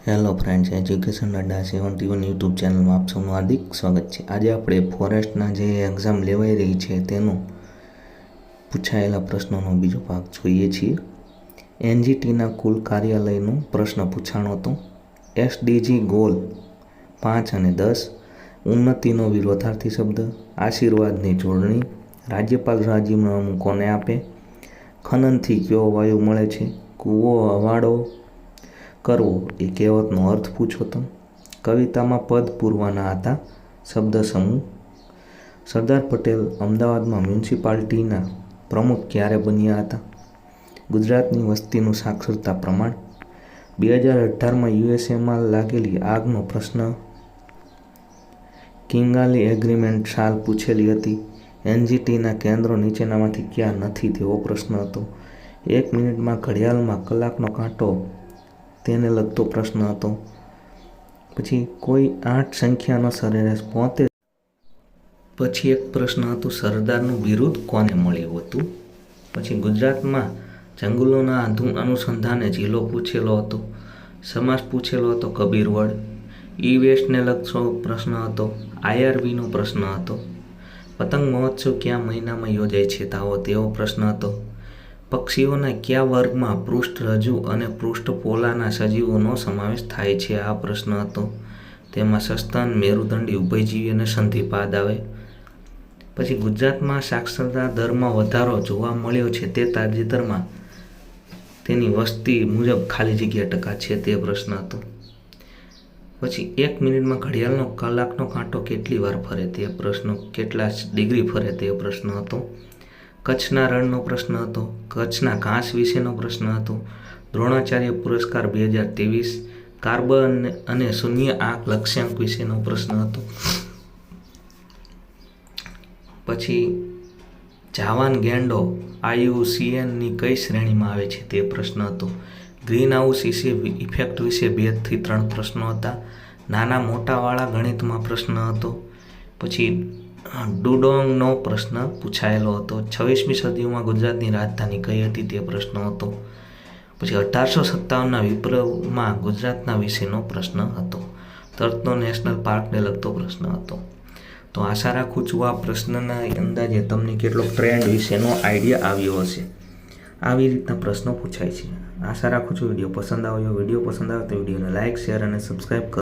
Hello friends, education અડ્ડા 71 YouTube ચેનલમાં આપ સૌનું હાર્દિક સ્વાગત છે। આજે આપણે ફોરેસ્ટના જે એક્ઝામ લેવાઈ રહી છે તેનું પૂછાયેલા પ્રશ્નોનો બીજો ભાગ જોઈએ છીએ। એનજીટીના કુલ કાર્યાલયનો પ્રશ્ન પૂછાણો હતો। એસડીજી ગોલ 5 અને 10, ઉન્નતિનો વિરોધાર્થી શબ્દ, આશીર્વાદની જોડણી, રાજ્યપાલ રાજીનામું કોને આપે, ખનનથી કયો વાયુ મળે છે, કૂવો હવાડો કરવો એ કહેવતનો અર્થ પૂછો તો, કવિતામાં પદ પૂરવાના હતા, શબ્દ સમૂહ, સરદાર પટેલ અમદાવાદમાં મ્યુનિસિપાલિટીના પ્રમુખ ક્યારે બન્યા હતા, ગુજરાતની વસ્તીનું સાક્ષરતા પ્રમાણ, 2018માં યુએસએમાં લાગેલી આગનો પ્રશ્ન, કિંગાલી એગ્રીમેન્ટ સાલ પૂછેલી હતી, એનજીટીના કેન્દ્રો નીચેનામાંથી ક્યાં નથી તેવો પ્રશ્ન હતો, 1 મિનિટમાં ઘડિયાળમાં કલાકનો કાંટો તેને લગતો પ્રશ્ન હતો, પછી કોઈ 8 સંખ્યાનો સરેરાશ 72, પછી એક પ્રશ્ન હતું સરદારનું બિરુદ કોને મળ્યું હતું, પછી ગુજરાતમાં જંગલોના અનુસંધાને જિલ્લો પૂછેલો હતો, સમાસ પૂછેલો હતો કબીરવડ, ઈ વેસ્ટને લગતો પ્રશ્ન હતો, આઈઆરબીનો પ્રશ્ન હતો, પતંગ મહોત્સવ કયા મહિનામાં યોજાય છે તેવો પ્રશ્ન હતો, પક્ષીઓના કયા વર્ગમાં પૃષ્ઠ રજૂ અને પૃષ્ઠ પોલાના સજીવોનો સમાવેશ થાય છે આ પ્રશ્ન હતો, તેમાં સસ્તન, મેરુદંડી, ઉભયજીવી અને સંધિપાદ આવે, પછી ગુજરાતમાં સાક્ષરતા દરમાં વધારો જોવા મળ્યો છે તે તાજેતરમાં તેની વસ્તી મુજબ ખાલી જગ્યા ટકા છે તે પ્રશ્ન હતો, પછી 1 મિનિટમાં ઘડિયાળનો કલાકનો કાંટો કેટલી વાર ફરે તે પ્રશ્ન, કેટલા ડિગ્રી ફરે તે પ્રશ્ન હતો, કચ્છના રણનો પ્રશ્ન હતો, કચ્છના ઘાસ વિશેનો પ્રશ્ન હતો, દ્રોણાચાર્ય પુરસ્કાર 2023, કાર્બન અને શૂન્ય આંક લક્ષ્યાંક વિશેનો પ્રશ્ન હતો, પછી જાવાન ગેંડો IUCNની કઈ શ્રેણીમાં આવે છે તે પ્રશ્ન હતો, ગ્રીન હાઉસ ઇફેક્ટ વિશે 2 થી 3 પ્રશ્નો હતા, નાના મોટાવાળા ગણિતમાં પ્રશ્ન હતો, પછી ડુડોંગનો પ્રશ્ન પૂછાયેલો હતો, 26મી સદીમાં ગુજરાતની રાજધાની કઈ હતી તે પ્રશ્ન હતો, પછી 1857ના વિપ્લવમાં ગુજરાતના વિશેનો પ્રશ્ન હતો, તરતનો નેશનલ પાર્કને લગતો પ્રશ્ન હતો। તો આશા રાખું છું આ પ્રશ્નના અંદાજે તમને કેટલો ટ્રેન્ડ વિશેનો આઈડિયા આવ્યો હશે। આવી રીતના પ્રશ્નો પૂછાય છે। આશા રાખું છું વિડીયો પસંદ આવ્યો તો વિડીયોને લાઇક, શેર અને સબસ્ક્રાઈબ કરો।